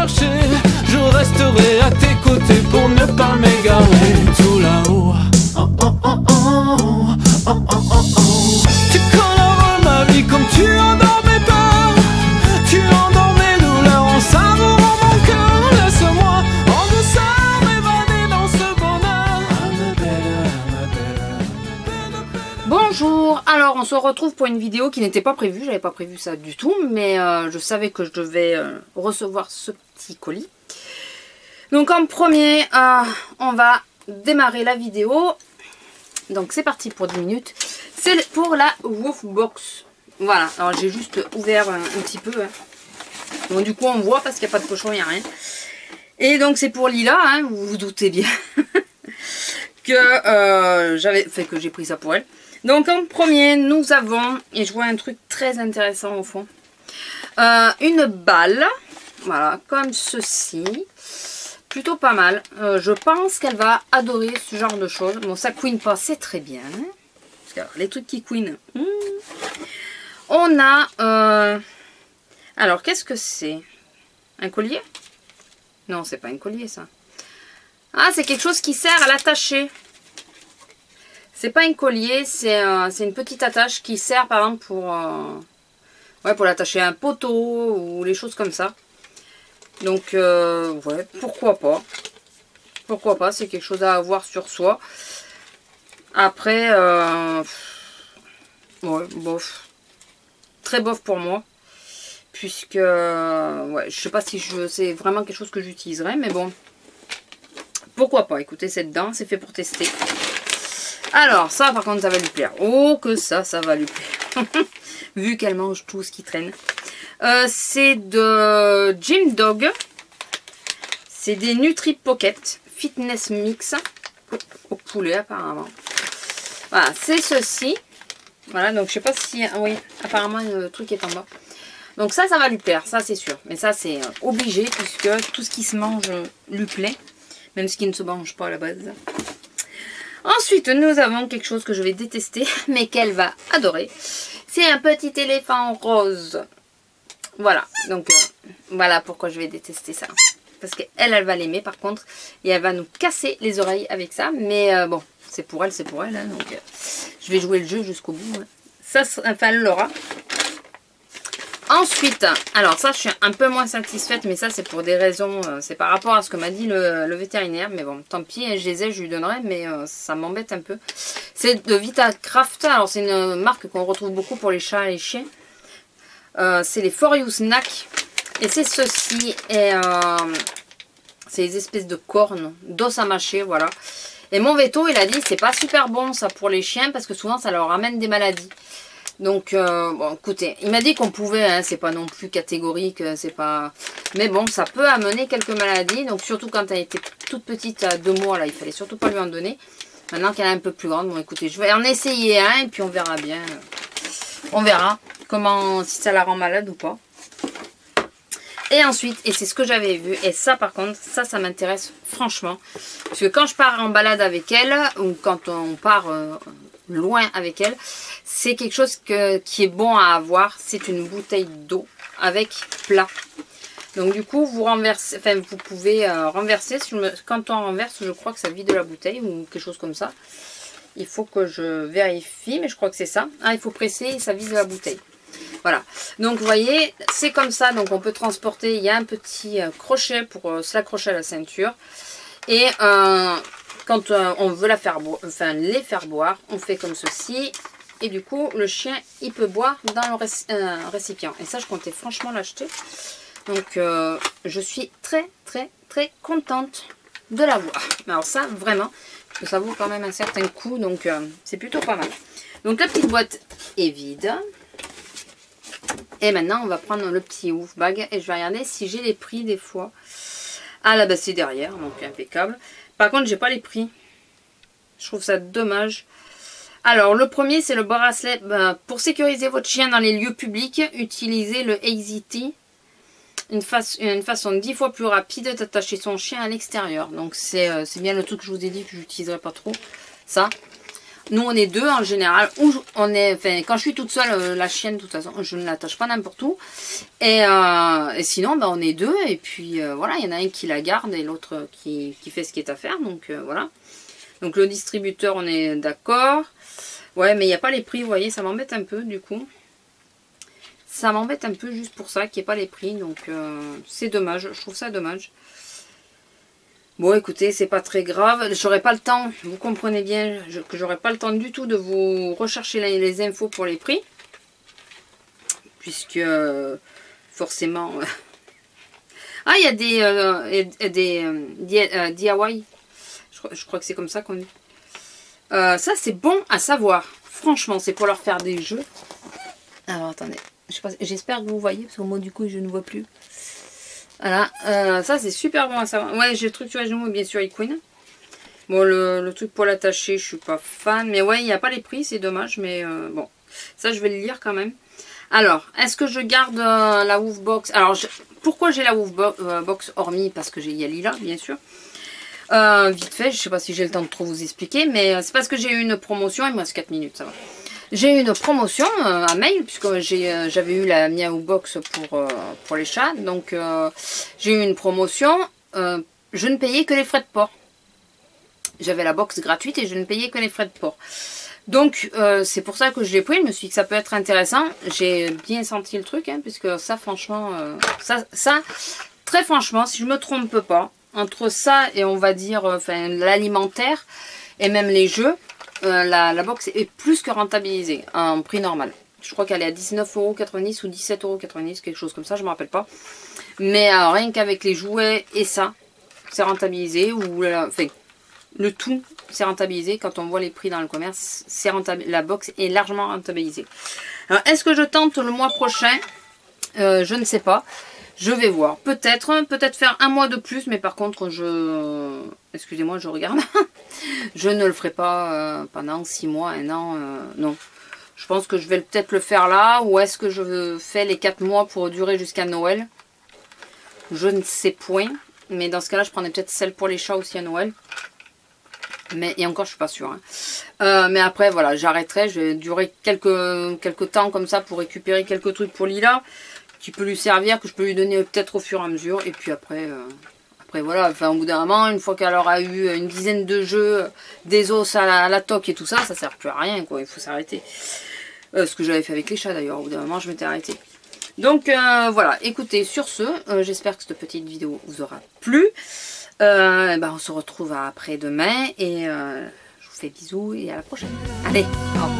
chercher, je resterai à tes côtés pour ne pas m'égarer. Tout là-haut, oh oh oh oh, oh oh oh oh. Tu colores ma vie comme tu endors mes peurs, tu endors mes douleurs en savourant mon cœur. Laisse-moi en douceur m'évader dans ce bonheur. Bonjour, alors on se retrouve pour une vidéo qui n'était pas prévue, j'avais pas prévu ça du tout, mais je savais que je devais recevoir ce petit colis. Donc en premier, on va démarrer la vidéo. Donc c'est parti pour 10 minutes. C'est pour la Woofbox. Voilà, alors j'ai juste ouvert un petit peu. Hein. Bon, du coup on voit parce qu'il n'y a pas de cochon, il n'y a rien. Et donc c'est pour Lila, hein, vous vous doutez bien que j'ai pris ça pour elle. Donc en premier, nous avons, et je vois un truc très intéressant au fond, une balle, voilà, comme ceci, plutôt pas mal. Je pense qu'elle va adorer ce genre de choses. Bon, ça couine pas, c'est très bien, hein, parce que alors, les trucs qui couinent. On a, alors qu'est-ce que c'est? Un collier? Non, c'est pas un collier ça. Ah, c'est quelque chose qui sert à l'attacher. C'est pas un collier, c'est une petite attache qui sert par exemple pour l'attacher à un poteau ou les choses comme ça. Donc ouais, pourquoi pas. Pourquoi pas, c'est quelque chose à avoir sur soi. Après, ouais, bof. Très bof pour moi. Puisque, ouais, je sais pas si c'est vraiment quelque chose que j'utiliserais, mais bon. Pourquoi pas, écoutez, c'est dedans, c'est fait pour tester. Alors, ça par contre, ça va lui plaire. Oh, que ça va lui plaire. Vu qu'elle mange tout ce qui traîne. C'est de Gym Dog. C'est des Nutri Pocket Fitness Mix. Au poulet, apparemment. Voilà, c'est ceci. Voilà, donc je sais pas si... oui, apparemment, le truc est en bas. Donc ça va lui plaire, ça c'est sûr. Mais ça, c'est obligé, puisque tout ce qui se mange lui plaît. Même ce qui ne se mange pas à la base. Ensuite, nous avons quelque chose que je vais détester, mais qu'elle va adorer. C'est un petit éléphant rose. Voilà, donc voilà pourquoi je vais détester ça. Parce qu'elle va l'aimer par contre. Et elle va nous casser les oreilles avec ça. Mais bon, c'est pour elle, hein, donc je vais jouer le jeu jusqu'au bout. Hein. Ça, enfin, elle l'aura. Ensuite, alors ça je suis un peu moins satisfaite, mais ça c'est pour des raisons, c'est par rapport à ce que m'a dit le vétérinaire, mais bon, tant pis, je lui donnerai, mais ça m'embête un peu. C'est de Vitacraft, alors c'est une marque qu'on retrouve beaucoup pour les chats et les chiens. C'est les For You Snack, et c'est ceci, et c'est des espèces de cornes, d'os à mâcher, voilà. Et mon veto, il a dit, c'est pas super bon ça pour les chiens, parce que souvent ça leur ramène des maladies. Donc, bon, écoutez, il m'a dit qu'on pouvait, hein, c'est pas non plus catégorique, c'est pas... Mais bon, ça peut amener quelques maladies, donc surtout quand elle était toute petite, à 2 mois, là, il fallait surtout pas lui en donner. Maintenant qu'elle est un peu plus grande, bon, écoutez, je vais en essayer un, et puis on verra bien. On verra comment, si ça la rend malade ou pas. Et ensuite, et c'est ce que j'avais vu, et ça par contre, ça m'intéresse franchement. Parce que quand je pars en balade avec elle, ou quand on part... loin avec elle, c'est quelque chose qui est bon à avoir. C'est une bouteille d'eau avec plat. Donc du coup vous renversez, enfin vous pouvez renverser. Quand on renverse, je crois que ça vide la bouteille ou quelque chose comme ça. Il faut que je vérifie, mais je crois que c'est ça. Ah, il faut presser et ça vide la bouteille. Voilà, donc vous voyez, c'est comme ça. Donc on peut transporter, il y a un petit crochet pour s'accrocher à la ceinture. Et quand on veut les faire boire, on fait comme ceci. Et du coup, le chien, il peut boire dans le récipient. Et ça, je comptais franchement l'acheter. Donc, je suis très, très, très contente de l'avoir. Alors ça, vraiment, parce que ça vaut quand même un certain coût. Donc, c'est plutôt pas mal. Donc, la petite boîte est vide. Et maintenant, on va prendre le petit ouf bag. Et je vais regarder si j'ai les prix des fois. Ah là, bah, c'est derrière. Donc, impeccable. Par contre, j'ai pas les prix. Je trouve ça dommage. Alors, le premier, c'est le bracelet. Pour sécuriser votre chien dans les lieux publics, utilisez le AZT. Une façon 10 fois plus rapide d'attacher son chien à l'extérieur. Donc, c'est bien le truc que je vous ai dit que je n'utiliserai pas trop. Ça. Nous on est deux en général. Ou on est, enfin, quand je suis toute seule, la chienne de toute façon, je ne l'attache pas n'importe où. Et sinon, ben, on est deux. Et puis voilà, il y en a un qui la garde et l'autre qui fait ce qui est à faire. Donc voilà. Donc le distributeur, on est d'accord. Ouais, mais il n'y a pas les prix, vous voyez, ça m'embête un peu du coup. Ça m'embête un peu juste pour ça, qu'il n'y ait pas les prix. Donc c'est dommage, je trouve ça dommage. Bon, écoutez, c'est pas très grave. J'aurai pas le temps, vous comprenez bien, que j'aurai pas le temps du tout de vous rechercher les infos pour les prix. Puisque, forcément... ah, il y a des DIY. Je crois que c'est comme ça qu'on dit. Ça, c'est bon à savoir. Franchement, c'est pour leur faire des jeux. Alors, attendez. J'espère que vous voyez, parce qu'au mot du coup, je ne vois plus. Voilà. Ça, c'est super bon à savoir. Ouais, j'ai le truc sur les genoux, bien sûr, Queen. Bon, le truc pour l'attacher, je suis pas fan. Mais ouais, il n'y a pas les prix, c'est dommage. Mais bon, ça, je vais le lire quand même. Alors, est-ce que je garde la Woofbox? Alors, pourquoi j'ai la Woofbox, hormis parce que il y a Lila, bien sûr. Vite fait, je sais pas si j'ai le temps de trop vous expliquer, mais c'est parce que j'ai eu une promotion, il me reste 4 minutes, ça va. J'ai eu une promotion à mail, puisque j'avais eu la Miaou Box pour les chats, donc j'ai eu une promotion, je ne payais que les frais de port. J'avais la box gratuite et je ne payais que les frais de port. Donc c'est pour ça que je l'ai pris, je me suis dit que ça peut être intéressant, j'ai bien senti le truc, hein, puisque ça franchement, ça très franchement, si je me trompe pas, entre ça et on va dire enfin l'alimentaire et même les jeux, la box est plus que rentabilisée en prix normal. Je crois qu'elle est à 19,90 € ou 17,90 €, quelque chose comme ça, je ne me rappelle pas. Mais rien qu'avec les jouets et ça, c'est rentabilisé. Ou enfin, le tout, c'est rentabilisé. Quand on voit les prix dans le commerce, la box est largement rentabilisée. Alors, est-ce que je tente le mois prochain? Je ne sais pas. Je vais voir. Peut-être faire un mois de plus, mais par contre, excusez-moi, je regarde. Je ne le ferai pas pendant 6 mois, 1 an, non. Je pense que je vais peut-être le faire là, ou est-ce que je fais les 4 mois pour durer jusqu'à Noël? Je ne sais point, mais dans ce cas-là, je prendrai peut-être celle pour les chats aussi à Noël. Mais, et encore, je suis pas sûre. Hein. Mais après, voilà, j'arrêterai. Je vais durer quelques temps comme ça pour récupérer quelques trucs pour Lila, qui peut lui servir, que je peux lui donner peut-être au fur et à mesure. Et puis après voilà, enfin, au bout d'un moment, une fois qu'elle aura eu une dizaine de jeux, des os à la toque et tout ça, ça sert plus à rien, quoi. Il faut s'arrêter. Ce que j'avais fait avec les chats d'ailleurs, au bout d'un moment, je m'étais arrêtée. Donc voilà, écoutez, sur ce, j'espère que cette petite vidéo vous aura plu. On se retrouve après-demain et je vous fais bisous et à la prochaine. Allez, au revoir.